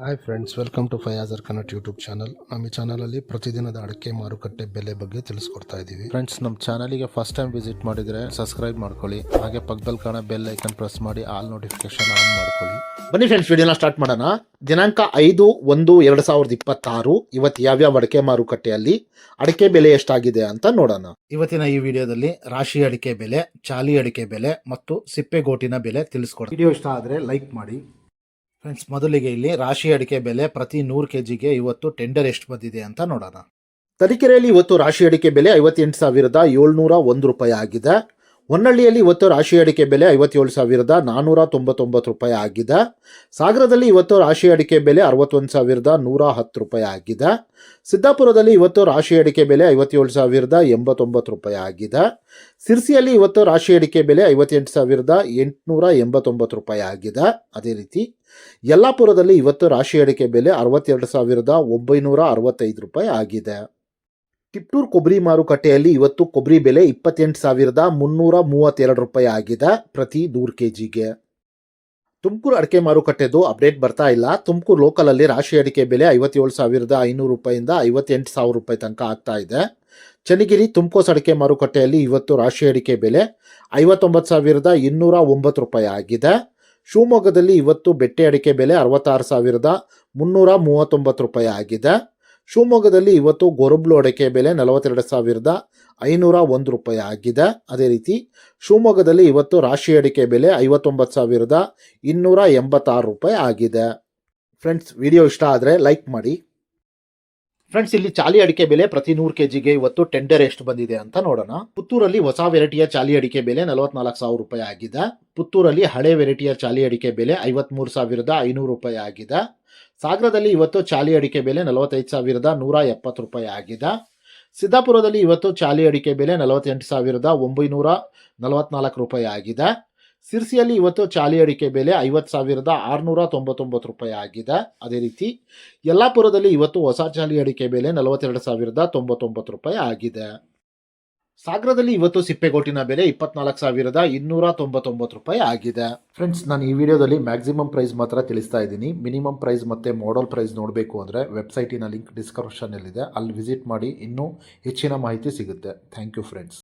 Hi friends, welcome to ಫಯಾಜರ್ Kannada YouTube channel. ನಮ್ಮ ಈ ಚಾನಲಲ್ಲಿ ಪ್ರತಿದಿನದ ಅಡಿಕೆ ಮಾರುಕಟ್ಟೆ ಬೆಲೆ ಬಗ್ಗೆ ತಿಳಿಸ್ಕೊಡ್ತಾ ಇದ್ದೀವಿ. ಫ್ರೆಂಡ್ಸ್, ನಮ್ಮ ಚಾನಲಿಗೆ ಫಸ್ಟ್ ಟೈಮ್ ವಿಸಿಟ್ ಮಾಡಿದರೆ ಸಬ್ಸ್ಕ್ರೈಬ್ ಮಾಡ್ಕೊಳ್ಳಿ. ಹಾಗೆ ಪಕ್ಕದಲ್ಲಿ ಕಾಣೋ ಬೆಲ್ ಐಕನ್ ಪ್ರೆಸ್ ಮಾಡಿ ಆಲ್ ನೋಟಿಫಿಕೇಶನ್ ಆನ್ ಮಾಡ್ಕೊಳ್ಳಿ. ಬನ್ನಿ ಫ್ರೆಂಡ್ಸ್, ವಿಡಿಯೋನ ಸ್ಟಾರ್ಟ್ ಮಾಡೋಣ. ದಿನಾಂಕ 5/1/2024 ಇವತ್ತು ಯಾವ್ಯಾವ ಅಡಿಕೆ ಮಾರುಕಟ್ಟೆಯಲ್ಲಿ ಅಡಿಕೆ ಬೆಲೆ ಎಷ್ಟಾಗಿದೆ ಅಂತ ನೋಡೋಣ. ಇವತ್ತಿನ ಈ ವಿಡಿಯೋದಲ್ಲಿ ರಾಶಿ ಅಡಿಕೆ ಬೆಲೆ, ಚಾಲಿ ಅಡಿಕೆ ಬೆಲೆ ಮತ್ತು ಸಿಪ್ಪೆಗೋಟಿನ ಬೆಲೆ ತಿಳಿಸ್ಕೊಡ್ತೀವಿ. ವಿಡಿಯೋ ಇಷ್ಟ ಆದರೆ ಲೈಕ್ ಮಾಡಿ. ಫ್ರೆಂಡ್ಸ್, ಮೊದಲಿಗೆ ಇಲ್ಲಿ ರಾಶಿ ಅಡಿಕೆ ಬೆಲೆ ಪ್ರತಿ 100 kgಗೆ ಇವತ್ತು ಟೆಂಡರ್ ಎಷ್ಟು ಬಂದಿದೆ ಅಂತ ನೋಡೋಣ. ತರೀಕೆರೆಯಲ್ಲಿ ಇವತ್ತು ರಾಶಿ ಅಡಿಕೆ ಬೆಲೆ 58,701 ರೂಪಾಯಿ ಆಗಿದೆ. ಹೊನ್ನಳ್ಳಿಯಲ್ಲಿ ಇವತ್ತು ರಾಶಿ ಅಡಿಕೆ ಬೆಲೆ 57,499 ರೂಪಾಯಿ ಆಗಿದೆ. ಸಾಗರದಲ್ಲಿ ಇವತ್ತು ರಾಶಿ ಅಡಿಕೆ ಬೆಲೆ 61,110 ರೂಪಾಯಿ ಆಗಿದೆ. ಸಿದ್ದಾಪುರದಲ್ಲಿ ಇವತ್ತು ರಾಶಿ ಅಡಿಕೆ ಬೆಲೆ 57,089 ರೂಪಾಯಿ ಆಗಿದೆ. ಸಿರ್ಸಿಯಲ್ಲಿ ಇವತ್ತು ರಾಶಿ ಅಡಿಕೆ ಬೆಲೆ 58,889 ರೂಪಾಯಿ ಆಗಿದೆ. ಅದೇ ರೀತಿ ಯಲ್ಲಾಪುರದಲ್ಲಿ ಇವತ್ತು ರಾಶಿ ಅಡಿಕೆ ಬೆಲೆ 62,965 ರೂಪಾಯಿ ಆಗಿದೆ. ಟಿಪ್ಟೂರ್ ಕೊಬ್ಬರಿ ಮಾರುಕಟ್ಟೆಯಲ್ಲಿ ಇವತ್ತು ಕೊಬ್ಬರಿ ಬೆಲೆ 28,332 ರೂಪಾಯಿ ಆಗಿದೆ ಪ್ರತಿ 100 kgಗೆ. ತುಮಕೂರು ಅಡಿಕೆ ಮಾರುಕಟ್ಟೆದು ಅಪ್ಡೇಟ್ ಬರ್ತಾ ಇಲ್ಲ. ತುಮಕೂರು ಲೋಕಲಲ್ಲಿ ರಾಶಿ ಅಡಿಕೆ ಬೆಲೆ 57,500 ರೂಪಾಯಿಂದ 58,000 ರೂಪಾಯಿ ತನಕ ಆಗ್ತಾ ಇದೆ. ಚನ್ನಗಿರಿ ತುಮಕೋಸ್ ಅಡಿಕೆ ಮಾರುಕಟ್ಟೆಯಲ್ಲಿ ಇವತ್ತು ರಾಶಿ ಅಡಿಕೆ ಬೆಲೆ 59,209 ರೂಪಾಯಿ ಆಗಿದೆ. ಶಿವಮೊಗ್ಗದಲ್ಲಿ ಇವತ್ತು ಬೆಟ್ಟೆ ಅಡಿಕೆ ಬೆಲೆ 66,339 ರೂಪಾಯಿ ಆಗಿದೆ. ಶಿವಮೊಗ್ಗದಲ್ಲಿ ಇವತ್ತು ಗೊರಬ್ಲು ಅಡಿಕೆ ಬೆಲೆ 42,501 ರೂಪಾಯಿ ಆಗಿದೆ. ಅದೇ ರೀತಿ ಶಿವಮೊಗ್ಗದಲ್ಲಿ ಇವತ್ತು ರಾಶಿ ಅಡಿಕೆ ಬೆಲೆ 59,286 ರೂಪಾಯಿ ಆಗಿದೆ. ಫ್ರೆಂಡ್ಸ್, ವಿಡಿಯೋ ಇಷ್ಟ ಆದರೆ ಲೈಕ್ ಮಾಡಿ. ಫ್ರೆಂಡ್ಸ್, ಇಲ್ಲಿ ಚಾಲಿ ಅಡಿಕೆ ಬೆಲೆ ಪ್ರತಿ 100 kgಗೆ ಇವತ್ತು ಟೆಂಡರ್ ಎಷ್ಟು ಬಂದಿದೆ ಅಂತ ನೋಡೋಣ. ಪುತ್ತೂರಲ್ಲಿ ಹೊಸ ವೆರೈಟಿಯ ಚಾಲಿ ಅಡಿಕೆ ಬೆಲೆ 44,000 ರೂಪಾಯಿ ಆಗಿದೆ. ಪುತ್ತೂರಲ್ಲಿ ಹಳೆ ವೆರೈಟಿಯ ಚಾಲಿ ಅಡಿಕೆ ಬೆಲೆ 53,500 ರೂಪಾಯಿ ಆಗಿದೆ. ಸಾಗರದಲ್ಲಿ ಇವತ್ತು ಚಾಲಿ ಅಡಿಕೆ ಬೆಲೆ 45,170 ರೂಪಾಯಿ ಆಗಿದೆ. ಸಿದ್ದಾಪುರದಲ್ಲಿ ಇವತ್ತು ಚಾಲಿ ಅಡಿಕೆ ಬೆಲೆ 48,944 ರೂಪಾಯಿ ಆಗಿದೆ. ಸಿರ್ಸಿಯಲ್ಲಿ ಇವತ್ತು ಚಾಲಿ ಅಡಿಕೆ ಬೆಲೆ 50,699 ರೂಪಾಯಿ ಆಗಿದೆ. ಅದೇ ರೀತಿ ಯಲ್ಲಾಪುರದಲ್ಲಿ ಇವತ್ತು ಹೊಸ ಚಾಲಿ ಅಡಿಕೆ ಬೆಲೆ 42,099 ರೂಪಾಯಿ ಆಗಿದೆ. ಸಾಗರದಲ್ಲಿ ಇವತ್ತು ಸಿಪ್ಪೆಗೋಟಿನ ಬೆಲೆ 24,299 ರೂಪಾಯಿ ಆಗಿದೆ. ಫ್ರೆಂಡ್ಸ್, ನಾನು ಈ ವಿಡಿಯೋದಲ್ಲಿ ಮ್ಯಾಕ್ಸಿಮಮ್ ಪ್ರೈಸ್ ಮಾತ್ರ ತಿಳಿಸ್ತಾ ಇದ್ದೀನಿ. ಮಿನಿಮಮ್ ಪ್ರೈಸ್ ಮತ್ತು ಮಾಡಲ್ ಪ್ರೈಸ್ ನೋಡಬೇಕು ಅಂದರೆ ವೆಬ್ಸೈಟಿನ ಲಿಂಕ್ ಡಿಸ್ಕ್ರಿಪ್ಷನಲ್ಲಿದೆ, ಅಲ್ಲಿ ವಿಸಿಟ್ ಮಾಡಿ ಇನ್ನೂ ಹೆಚ್ಚಿನ ಮಾಹಿತಿ ಸಿಗುತ್ತೆ. Thank you friends.